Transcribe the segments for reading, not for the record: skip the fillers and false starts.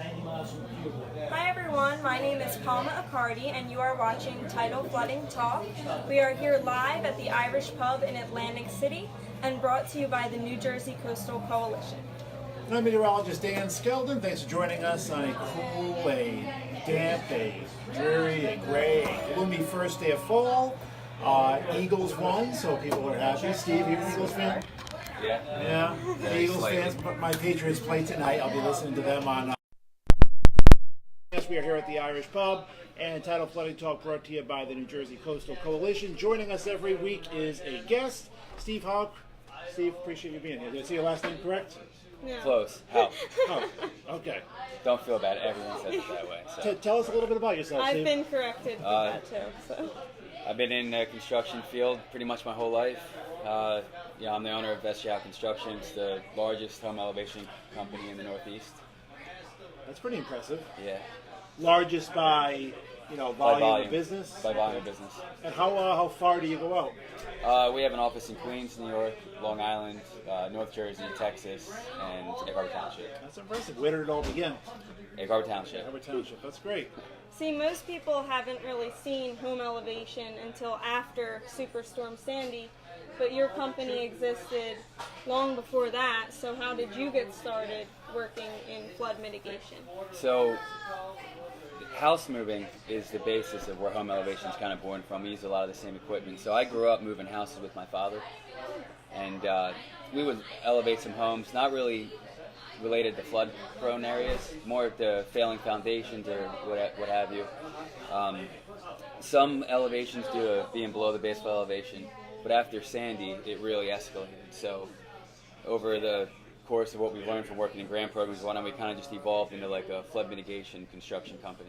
Hi everyone, my name is Palma Accardi and you are watching Tidal Flooding Talk. We are here live at the Irish Pub in Atlantic City and brought to you by the New Jersey Coastal Coalition. I'm meteorologist Dan Skeldon. Thanks for joining us on a cool, a damp, a dreary, a gray, a gloomy first day of fall. Eagles won, so people are happy. Steve, you're an Eagles fan? Yeah. Yeah, Eagles fans, but my Patriots play tonight. I'll be listening to them on... Yes, we are here at the Irish Pub, and Tidal Flooding Talk brought to you by the New Jersey Coastal Coalition. Joining us every week is a guest, Steve Hauck. Steve, appreciate you being here. Did I say your last name correct? Yeah. Close. Hauck. Oh, okay. Don't feel bad. Everyone says it that way. So. Tell us a little bit about yourself, I've Steve. been corrected for that too. So. I've been in the construction field pretty much my whole life. I'm the owner of Absecon Construction. It's the largest home elevation company in the Northeast. That's pretty impressive. Yeah. Largest by, volume of business? By volume of business. And how far do you go out? We have an office in Queens, New York, Long Island, North Jersey, Texas, and Accardi Township. That's impressive. Where did it all begin? Accardi Township. Accardi Township. That's great. See, most people haven't really seen home elevation until after Superstorm Sandy, but your company existed long before that, so how did you get started working in flood mitigation? So, house moving is the basis of where home elevation is kind of born from. We use a lot of the same equipment. So I grew up moving houses with my father, and we would elevate some homes, not really related to flood-prone areas, more to failing foundations or what have you. Some elevations due to being below the basement elevation, but after Sandy, it really escalated. So over the course of what we've learned from working in grant programs, we kind of just evolved into like a flood mitigation construction company.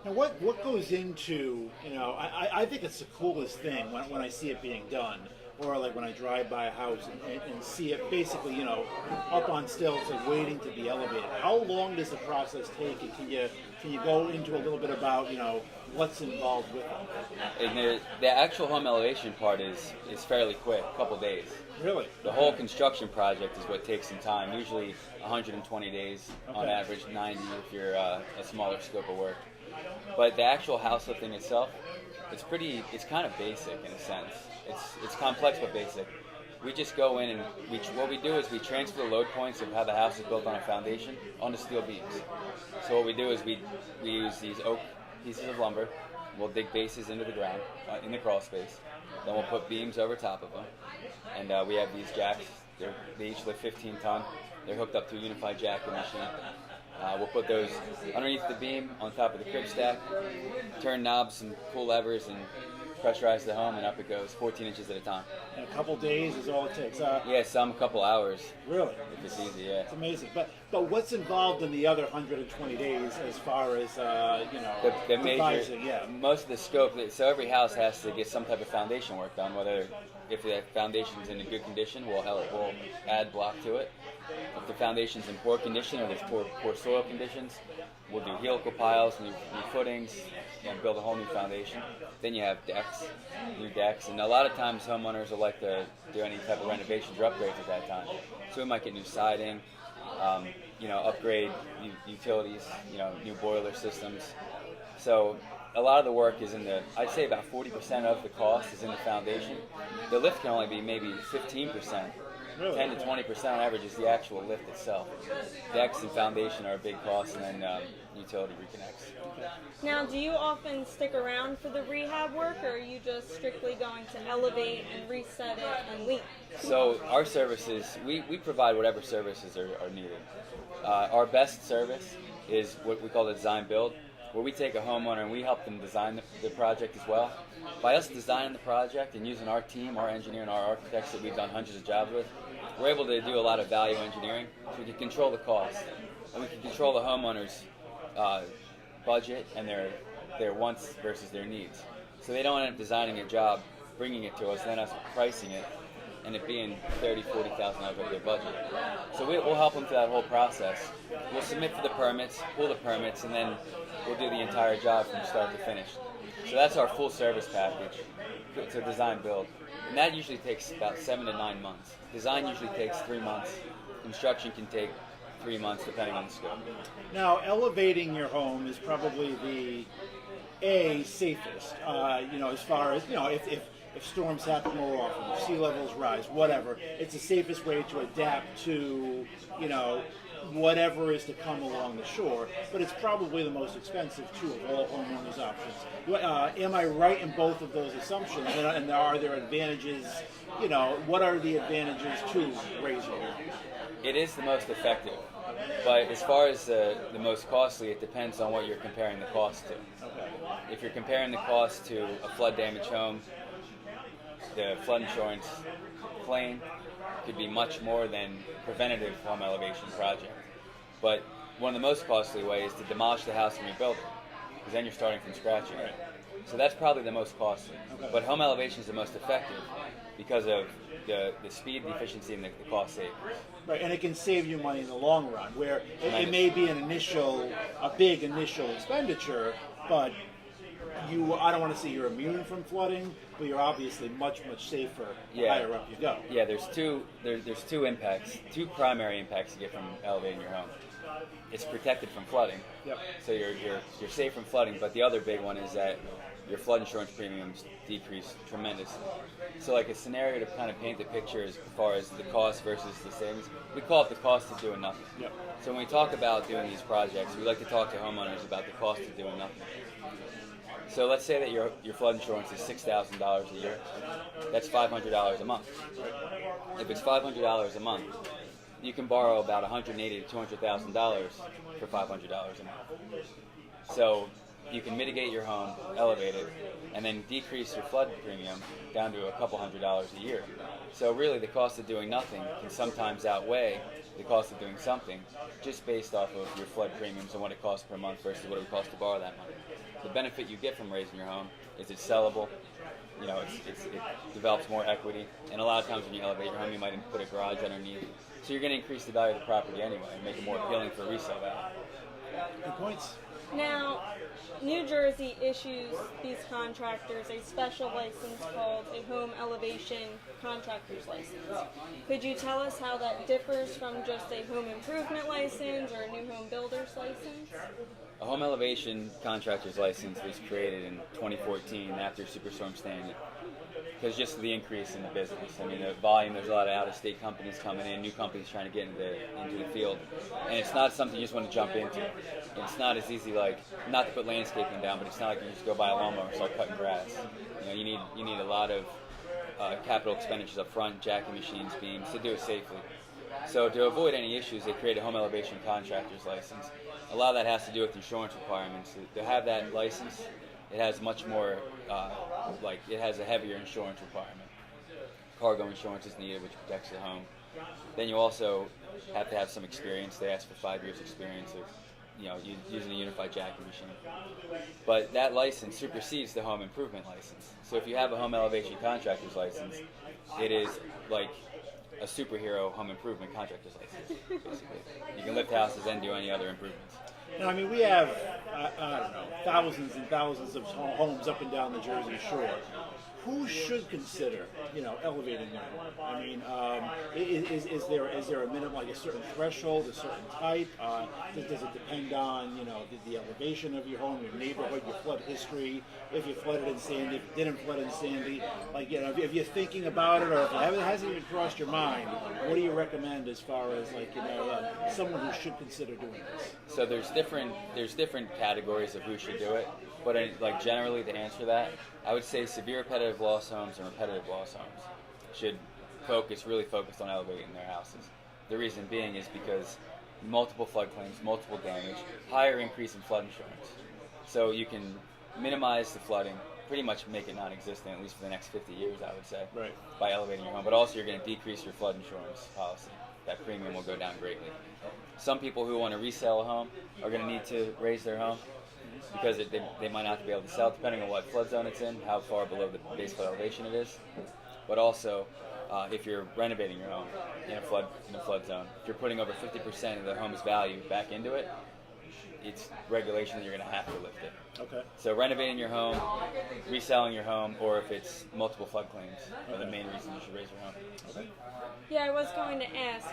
Now, what goes into, I think it's the coolest thing when I see it being done, or like when I drive by a house and see it basically, up on stilts and waiting to be elevated. How long does the process take? And can you go into a little bit about, what's involved with it? And the actual home elevation part is fairly quick, a couple days. Really? The whole construction project is what takes some time, usually 120 days on average, 90 if you're a smaller scope of work. But the actual house lifting itself, it's kind of basic in a sense. It's complex but basic. We just go in and what we do is we transfer the load points of how the house is built on a foundation onto steel beams. So what we do is we use these oak pieces of lumber. We'll dig bases into the ground in the crawl space. Then we'll put beams over top of them. And we have these jacks. They each lift 15 ton. They're hooked up to a unified jacker machine. We'll put those underneath the beam on top of the crib stack, turn knobs and pull levers and pressurize the home, and up it goes, 14 inches at a time. And a couple days is all it takes. Yeah, some a couple hours. Really? If it's easy, yeah. It's amazing. But what's involved in the other 120 days as far as, the major, devising, most of the scope, so every house has to get some type of foundation work done, whether if the foundation's in a good condition, we'll add block to it. If the foundation's in poor condition or there's poor soil conditions, we'll do helical piles, new footings, and build a whole new foundation. Then you have new decks, and a lot of times homeowners will like to do any type of renovations or upgrades at that time. So we might get new siding, upgrade new utilities, new boiler systems. So a lot of the work is I'd say about 40% of the cost is in the foundation. The lift can only be maybe 15%. Really? 10 to 20% on average is the actual lift itself. Decks and foundation are a big cost, and then utility reconnects. Now, do you often stick around for the rehab work, or are you just strictly going to elevate and reset it and leave? So our services, we provide whatever services are needed. Our best service is what we call the design build, where we take a homeowner and we help them design the project as well. By us designing the project and using our team, our engineer and our architects that we've done hundreds of jobs with, we're able to do a lot of value engineering. So we can control the cost, and we can control the homeowner's budget and their wants versus their needs. So they don't end up designing a job, bringing it to us, then us pricing it, and it being $30,000, $40,000 over their budget. So we'll help them through that whole process. We'll submit for the permits, pull the permits, and then we'll do the entire job from start to finish. So that's our full service package. It's a design build. And that usually takes about 7 to 9 months. Design usually takes 3 months. Construction can take 3 months, depending on the scope. Now, elevating your home is probably the safest. As far as if storms happen more often, if sea levels rise, whatever, it's the safest way to adapt to whatever is to come along the shore. But it's probably the most expensive too of all homeowners' options. Am I right in both of those assumptions? And are there advantages? What are the advantages to raising your home? It is the most effective, but as far as the most costly, it depends on what you're comparing the cost to. Okay. If you're comparing the cost to a flood damaged home, the flood insurance claim could be much more than preventative home elevation project. But one of the most costly ways is to demolish the house and rebuild it, because then you're starting from scratch again. So that's probably the most costly. Okay. But home elevation is the most effective because of the speed, the efficiency, and the cost savings. Right, and it can save you money in the long run, where it may be a big initial expenditure, but I don't want to say you're immune from flooding, but you're obviously much safer the higher up you go. Yeah, there's two impacts, two primary impacts you get from elevating your home. It's protected from flooding. Yep. So you're safe from flooding, but the other big one is that your flood insurance premiums decrease tremendously. So like a scenario to kind of paint the picture as far as the cost versus the savings, we call it the cost of doing nothing. Yep. So when we talk about doing these projects, we like to talk to homeowners about the cost of doing nothing. So let's say that your flood insurance is $6,000 a year. That's $500 a month. If it's $500 a month, you can borrow about $180,000 to $200,000 for $500 a month. So you can mitigate your home, elevate it, and then decrease your flood premium down to a couple $100 a year. So really the cost of doing nothing can sometimes outweigh the cost of doing something just based off of your flood premiums and what it costs per month versus what it would cost to borrow that money. The benefit you get from raising your home is it's sellable, it develops more equity, and a lot of times when you elevate your home you might put a garage underneath. So you're going to increase the value of the property anyway and make it more appealing for resale value. Good points. Now, New Jersey issues these contractors a special license called a home elevation contractor's license. Could you tell us how that differs from just a home improvement license or a new home builder's license? A home elevation contractor's license was created in 2014 after Superstorm Sandy, because just the increase in the business. I mean, the volume, there's a lot of out-of-state companies coming in, new companies trying to get into the field, and it's not something you just want to jump into. It's not as easy, like, not to put landscaping down, but it's not like you just go buy a lawnmower and start cutting grass. You need a lot of capital expenditures up front, jacking machines, beams, to do it safely. So to avoid any issues, they create a home elevation contractor's license. A lot of that has to do with insurance requirements. To have that license, it has much more, it has a heavier insurance requirement. Cargo insurance is needed, which protects the home. Then you also have to have some experience. They ask for 5 years experience of, using a unified jacking machine. But that license supersedes the home improvement license. So if you have a home elevation contractor's license, it is like a superhero home improvement contractor's license, basically. You can lift houses and do any other improvements. Now, we have, thousands and thousands of homes up and down the Jersey Shore. Who should consider, elevating their home? Is there a minimum, like a certain threshold, a certain type? Does it depend on, the elevation of your home, your neighborhood, your flood history? If you flooded in Sandy, if you didn't flood in Sandy, if you're thinking about it, or if it hasn't even crossed your mind, what do you recommend as far as someone who should consider doing this? So there's different categories of who should do it, but generally to answer that, I would say severe repetitive loss homes and repetitive loss homes should really focus on elevating their houses. The reason being is because multiple flood claims, multiple damage, higher increase in flood insurance. So you can minimize the flooding, pretty much make it non-existent, at least for the next 50 years, I would say, right, by elevating your home. But also you're going to decrease your flood insurance policy. That premium will go down greatly. Some people who want to resell a home are going to need to raise their home, because they might not be able to sell, depending on what flood zone it's in, how far below the base flood elevation it is. But also, if you're renovating your home in a flood zone, if you're putting over 50% of the home's value back into it, it's regulation that you're going to have to lift it. Okay. So renovating your home, reselling your home, or if it's multiple floodplains are the main reasons you should raise your home. Okay. Yeah, I was going to ask,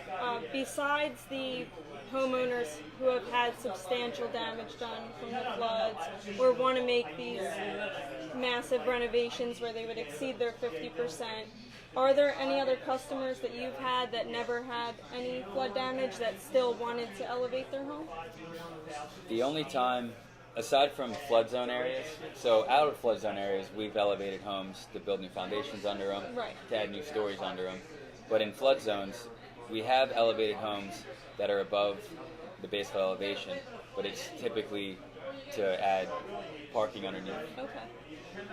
besides the homeowners who have had substantial damage done from the floods or want to make these massive renovations where they would exceed their 50%, are there any other customers that you've had that never had any flood damage that still wanted to elevate their home? The only time, aside from flood zone areas, so out of flood zone areas, we've elevated homes to build new foundations under them, Right. to add new stories under them. But in flood zones, we have elevated homes that are above the base flood elevation, but it's typically to add parking underneath. Okay.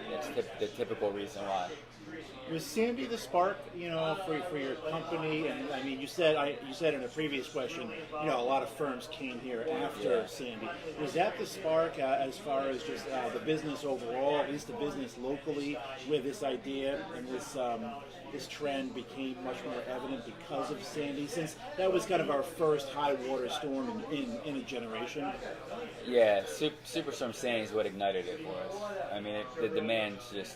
That's the typical reason why. Was Sandy the spark, for your company? And I mean, you said in a previous question, a lot of firms came here after Sandy. Was that the spark as far as just the business overall, at least the business locally, where this idea and this trend became much more evident because of Sandy? Since that was kind of our first high water storm in a generation. Yeah, Superstorm Sandy is what ignited it for us. I mean, the demand just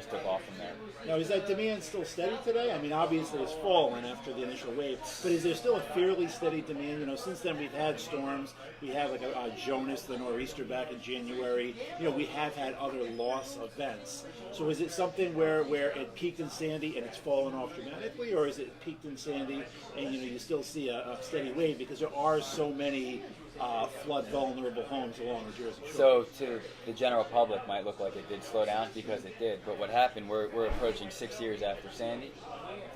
took off from there. Now, is that demand still steady today? I mean, obviously it's fallen after the initial wave, but is there still a fairly steady demand? Since then we've had storms. We had like a Jonas, the nor'easter back in January. We have had other loss events. So is it something where it peaked in Sandy and it's fallen off dramatically, or is it peaked in Sandy and you still see a steady wave because there are so many flood vulnerable homes along the Jersey Shore? So to the general public might look like it did slow down because it did, but what happened, we're approaching 6 years after Sandy,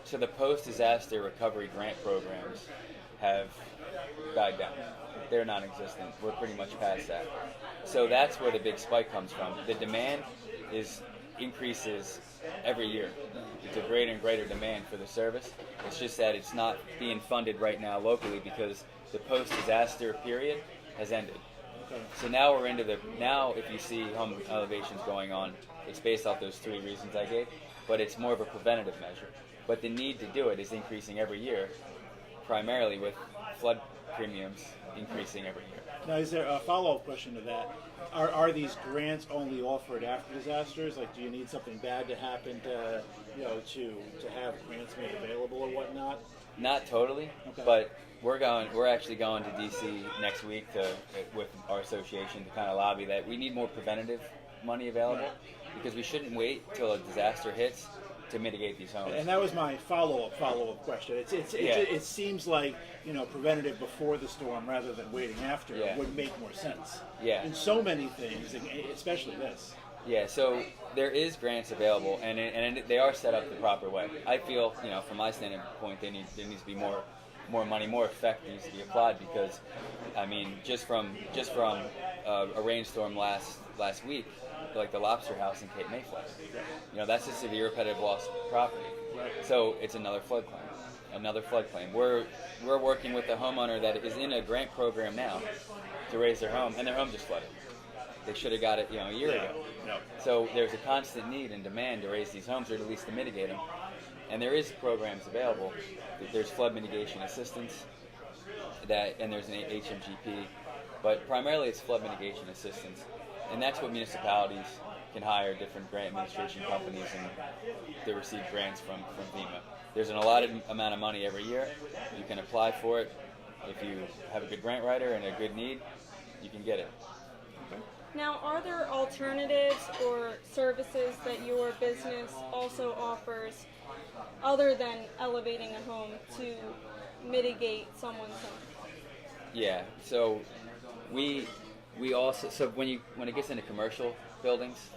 so the post-disaster recovery grant programs have died down. They're non-existent. We're pretty much past that. So that's where the big spike comes from. The demand increases every year. It's a greater and greater demand for the service. It's just that it's not being funded right now locally because the post-disaster period has ended. Okay. So now we're into now if you see home elevations going on, it's based off those 3 reasons I gave, but it's more of a preventative measure. But the need to do it is increasing every year, primarily with flood premiums increasing every year. Now, is there a follow-up question to that? Are these grants only offered after disasters? Like, do you need something bad to happen to have grants made available or whatnot? Not totally, Okay. but we're actually going to DC next week with our association to kind of lobby that we need more preventative money available because we shouldn't wait till a disaster hits to mitigate these homes. And that was my follow-up question. It seems like preventative before the storm rather than waiting after would make more sense. Yeah. In so many things, especially this. Yeah, so there is grants available, and they are set up the proper way. I feel, from my standpoint, there needs to be more money, more effect needs to be applied because, I mean, just from a rainstorm last week, like the Lobster House in Cape May flooded. That's a severe repetitive loss property. Right. So it's another flood claim. We're working with a homeowner that is in a grant program now to raise their home, and their home just flooded. They should have got it, a year ago. No. So there's a constant need and demand to raise these homes, or at least to mitigate them. And there is programs available. There's flood mitigation assistance, and there's an HMGP, but primarily it's flood mitigation assistance, and that's what municipalities can hire different grant administration companies and they receive grants from FEMA. There's an allotted amount of money every year. You can apply for it. If you have a good grant writer and a good need, you can get it. Now, are there alternatives or services that your business also offers other than elevating a home to mitigate someone's home? Yeah, so we also, so when it gets into commercial buildings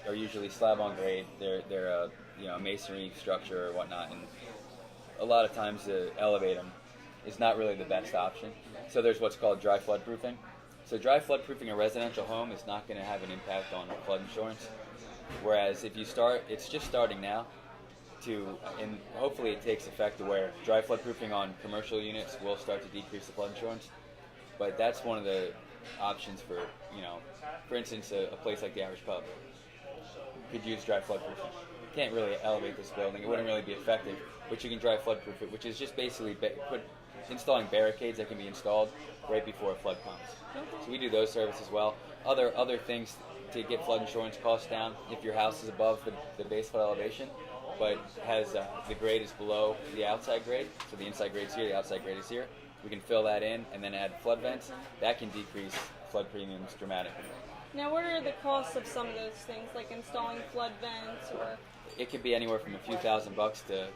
are usually slab on grade. They're a masonry structure or whatnot, and a lot of times to elevate them is not really the best option. So there's what's called dry flood proofing. So dry flood proofing a residential home is not going to have an impact on flood insurance. Whereas if you start, it's just starting now and hopefully it takes effect to where dry flood proofing on commercial units will start to decrease the flood insurance. But that's one of the options for instance, a place like the Irish Pub could use dry flood proofing. Can't really elevate this building. It wouldn't really be effective, but you can dry flood proof it, which is just basically put installing barricades that can be installed right before a flood comes. Okay. So we do those services as well. Other things to get flood insurance costs down. If your house is above the base flood elevation, but has the grade is below the outside grade, so the inside grade's here, the outside grade is here, we can fill that in and then add flood vents. That can decrease flood premiums dramatically. Now, what are the costs of some of those things, like installing flood vents or? It could be anywhere from a few $1,000s to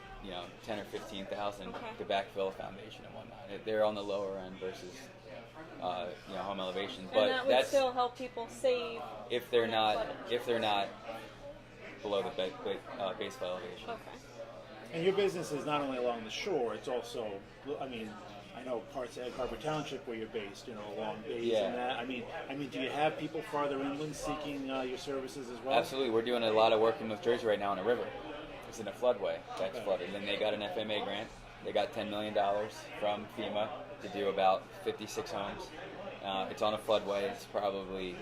10 or 15,000 Okay. to backfill a foundation and whatnot. They're on the lower end versus home elevation, but And that would that's still help people save. if they're not below the base flood elevation. Okay. And your business is not only along the shore; it's also, I mean, I know parts of Egg Harbor Township where you're based, along bays Yeah. and that. I mean, do you have people farther inland seeking your services as well? Absolutely, we're doing a lot of work in North Jersey right now on a river. It's in a floodway that's flooded, and they got an FMA grant. They got $10 million from FEMA to do about 56 homes. It's on a floodway. It's probably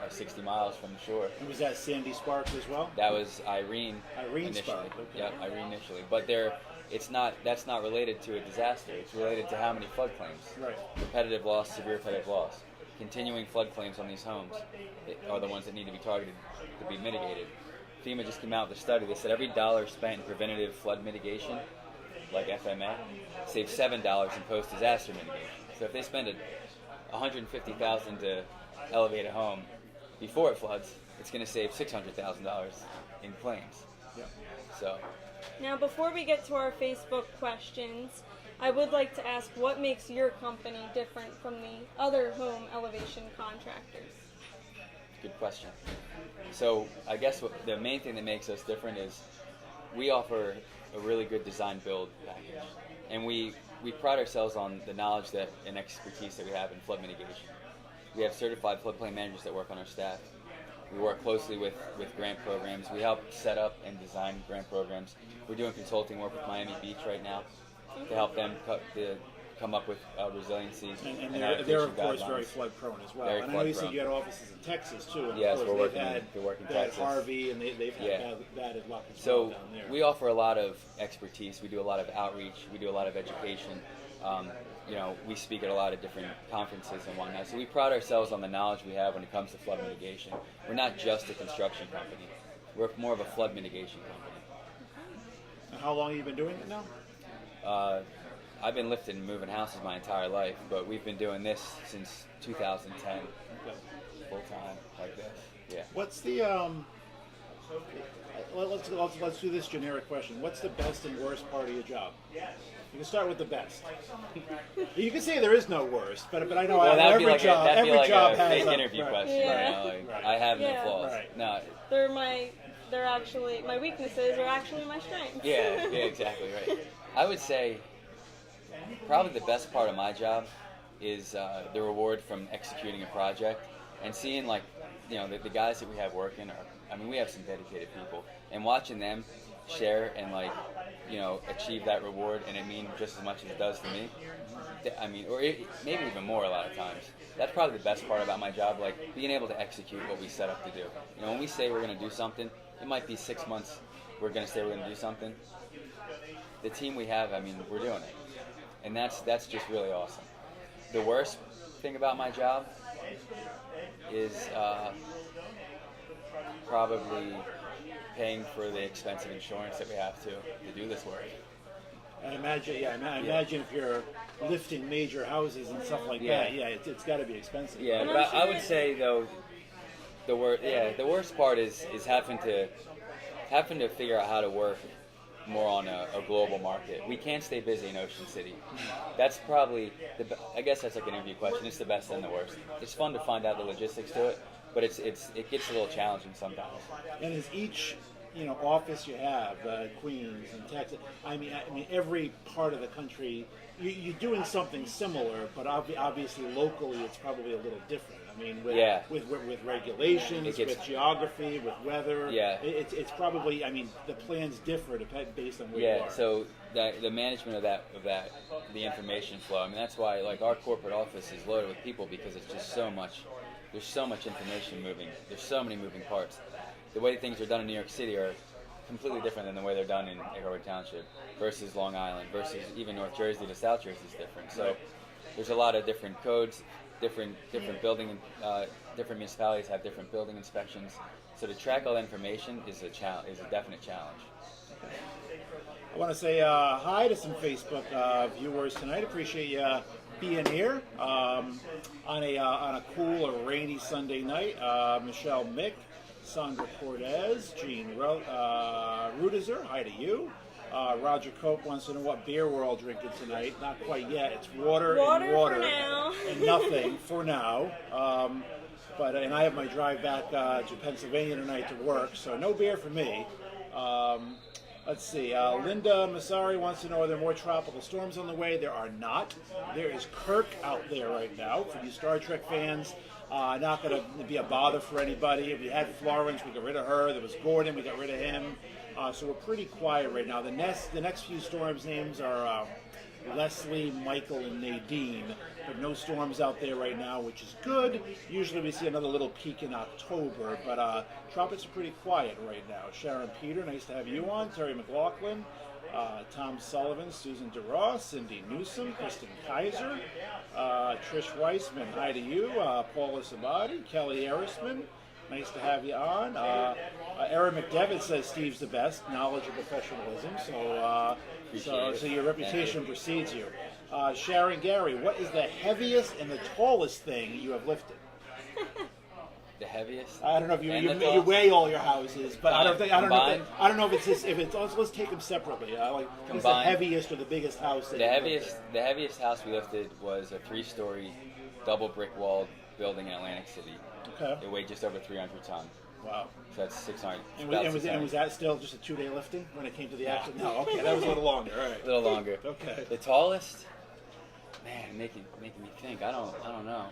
60 miles from the shore. And was that Sandy Sparks as well? That was Irene. Irene initially. Spark, okay. Yeah, Irene initially. But that's not related to a disaster. It's related to how many flood claims. Right. Repetitive loss, severe repetitive loss. Continuing flood claims on these homes are the ones that need to be targeted to be mitigated. FEMA just came out with a study. They said every dollar spent in preventative flood mitigation, like FMA, saves $7 in post-disaster mitigation. So if they spend $150,000 to elevate a home before it floods, it's going to save $600,000 in claims. Yeah. So, Now, before we get to our Facebook questions, I would like to ask what makes your company different from the other home elevation contractors? good question. So I guess the main thing that makes us different is we offer a really good design build package, and we pride ourselves on the knowledge and expertise that we have in flood mitigation. We have certified floodplain managers that work on our staff. We work closely with grant programs. We help set up and design grant programs. We're doing consulting work with Miami Beach right now to help them come up with resiliency And adaptation they're of course guidelines. very flood prone as well. Very And I know you flood said you had offices in Texas too. And Yes, of we're course working in Texas. Harvey, and they've had Yeah. bad luck as well So down there. we offer a lot of expertise. We do a lot of outreach. We do a lot of education. We speak at a lot of different conferences and whatnot. So we pride ourselves on the knowledge we have when it comes to flood mitigation. We're not just a construction company. We're more of a flood mitigation company. And how long have you been doing it now? I've been lifting and moving houses my entire life, but we've been doing this since 2010, Okay. full time like this. Yeah. What's the let's do this generic question. What's the best and worst part of your job? You can start with the best. You can say there is no worst, but I know Well, that'd every be like job that'd be every like job a has fake a interview right. question. Yeah. Like, I have no Yeah. flaws. Right. No. They're actually my weaknesses are actually my strengths. Yeah, exactly right. I would say probably the best part of my job is the reward from executing a project and seeing the guys that we have working we have some dedicated people, and watching them share and achieve that reward, and it means just as much as it does to me. Maybe even more a lot of times. That's probably the best part about my job, like being able to execute what we set up to do. When we say we're going to do something, it might be 6 months. We're going to say we're going to do something. The team we have, we're doing it, and that's just really awesome. The worst thing about my job is probably paying for the expensive insurance that we have to do this work. I imagine if you're lifting major houses and stuff like that, it's got to be expensive. Yeah, I'm but not I sure would say though, the worst part is having to figure out how to work more on a global market. We can't stay busy in Ocean City. That's probably I guess that's like an interview question. It's the best and the worst. It's fun to find out the logistics to it, but it gets a little challenging sometimes. And is each office you have, Queens and Texas, every part of the country, you're doing something similar, but obviously locally it's probably a little different. With regulations, with geography, with weather, it's probably, the plans differ based on where you are. So the management of that, the information flow, that's why our corporate office is loaded with people, because it's just so much, there's so much information moving, there's so many moving parts. The way things are done in New York City are completely different than the way they're done in Accardi Township versus Long Island versus even North Jersey to South Jersey is different. So there's a lot of different codes, different building, different municipalities have different building inspections. So to track all that information is a definite challenge. I want to say hi to some Facebook viewers tonight. Appreciate you being here on a cool or rainy Sunday night. Michelle Mick, Sandra Cortez, Jean Rudizer, hi to you. Roger Cope wants to know what beer we're all drinking tonight. Not quite yet. It's water and water for now. and nothing for now. And I have my drive back to Pennsylvania tonight to work, so no beer for me. Let's see. Linda Masari wants to know, are there more tropical storms on the way? There are not. There is Kirk out there right now. For you Star Trek fans, not going to be a bother for anybody. If we had Florence, we got rid of her. There was Gordon, we got rid of him. So we're pretty quiet right now. The next few storms names are Leslie, Michael, and Nadine. But no storms out there right now, which is good. Usually we see another little peak in October, but tropics are pretty quiet right now. Sharon Peter, nice to have you on. Terry McLaughlin, Tom Sullivan, Susan DeRoss, Cindy Newsom, Kristen Kaiser, Trish Weissman, hi to you. Paula Sabati, Kelly Erisman, nice to have you on. Erin McDevitt says Steve's the best, knowledge and professionalism, so your reputation precedes you. Sharon Gary, what is the heaviest and the tallest thing you have lifted? The heaviest? I don't know if you weigh all your houses, but I don't know if it's let's take them separately. What's the heaviest or the biggest house? The heaviest house we lifted was a 3-story double brick walled building in Atlantic City. Okay. It weighed just over 300 tons. Wow. So that's 600. And was that still just a 2-day lifting when it came to the action? No, okay, that was a little longer. All right. A little longer. Okay. The tallest, man, making me think. I don't know.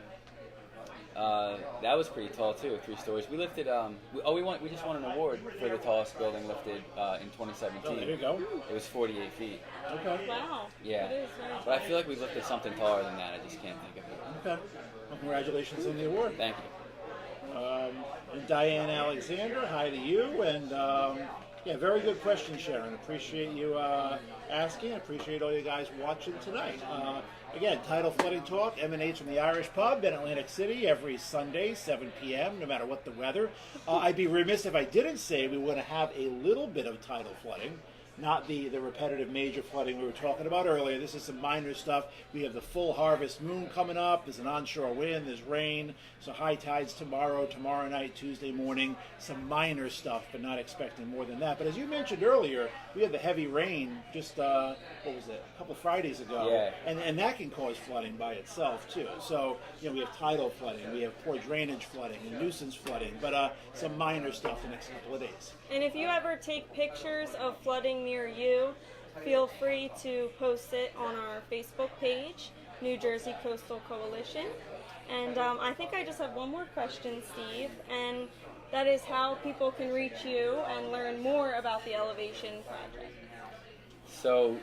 That was pretty tall too, 3 stories. We lifted. We just won an award for the tallest building lifted in 2017. Oh, there you go. It was 48 feet. Okay. Wow. Yeah. It is very But I feel like we lifted something taller than that. I just can't think of it. Okay. Well, congratulations on the award. Thank you. And Diane Alexander, hi to you. And very good question, Sharon. Appreciate you asking. Appreciate all you guys watching tonight. Again, Tidal Flooding Talk emanates from the Irish Pub in Atlantic City every Sunday, 7 p.m., no matter what the weather. I'd be remiss if I didn't say we want to have a little bit of tidal flooding. Not the repetitive major flooding we were talking about earlier. This is some minor stuff. We have the full harvest moon coming up. There's an onshore wind. There's rain. So high tides tomorrow night, Tuesday morning. Some minor stuff, but not expecting more than that. But as you mentioned earlier, we had the heavy rain just, a couple Fridays ago. Yeah. And that can cause flooding by itself, too. So, we have tidal flooding. We have poor drainage flooding and nuisance flooding. But some minor stuff the next couple of days. And if you ever take pictures of flooding near you, feel free to post it on our Facebook page, New Jersey Coastal Coalition. And I think I just have one more question, Steve, and that is how people can reach you and learn more about the Elevation Project. So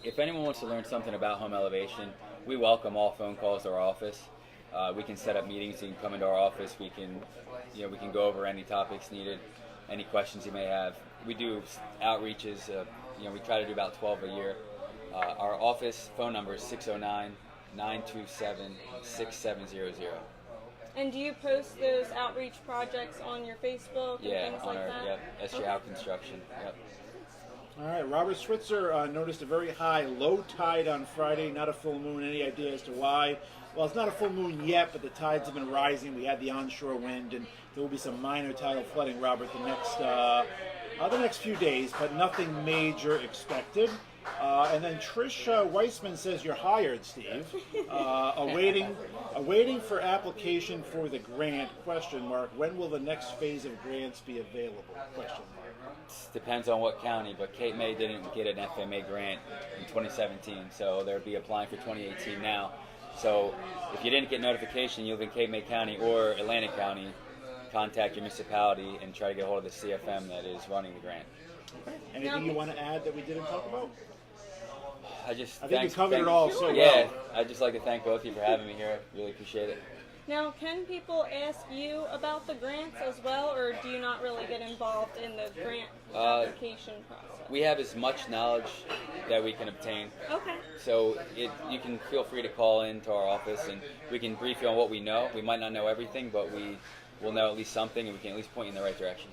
if anyone wants to learn something about home elevation, we welcome all phone calls to our office. We can set up meetings. You can come into our office. We can go over any topics needed, any questions you may have. We do outreaches. We try to do about 12 a year. Our office phone number is 609-927-6700. And do you post those outreach projects on your Facebook and things like that? That's your Hauck Construction. Yep. All right, Robert Switzer noticed a very high low tide on Friday, not a full moon. Any idea as to why? Well, it's not a full moon yet, but the tides have been rising. We had the onshore wind, and there will be some minor tidal flooding, Robert, the next few days, but nothing major expected. And then Trish Weissman says you're hired, Steve. Awaiting for application for the grant, ? When will the next phase of grants be available? ? Depends on what county, but Cape May didn't get an FMA grant in 2017, so they'll be applying for 2018 now. So if you didn't get notification, you live in Cape May County or Atlantic County, contact your municipality and try to get a hold of the CFM that is running the grant. Okay. Anything you want to add that we didn't talk about? I think you covered it all so well. Yeah, I'd just like to thank both of you for having me here. Really appreciate it. Now, can people ask you about the grants as well, or do you not really get involved in the grant application process? We have as much knowledge that we can obtain. Okay. So you can feel free to call into our office and we can brief you on what we know. We might not know everything, but we will know at least something and we can at least point you in the right direction.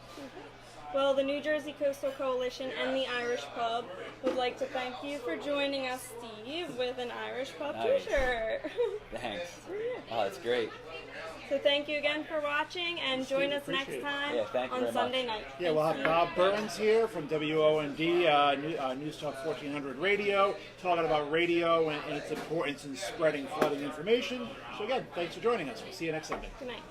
Well, the New Jersey Coastal Coalition and the Irish Pub would like to thank you for joining us, Steve, with an Irish Pub Nice. t-shirt. Thanks. Oh, that's great. So thank you again for watching, and join us appreciate next it. time Yeah, thank you on very Sunday much. night. Yeah, we'll have Bob Burns here from WOND, News Talk 1400 Radio, talking about radio and its importance in spreading flooding information. So again, thanks for joining us. We'll see you next Sunday. Good night.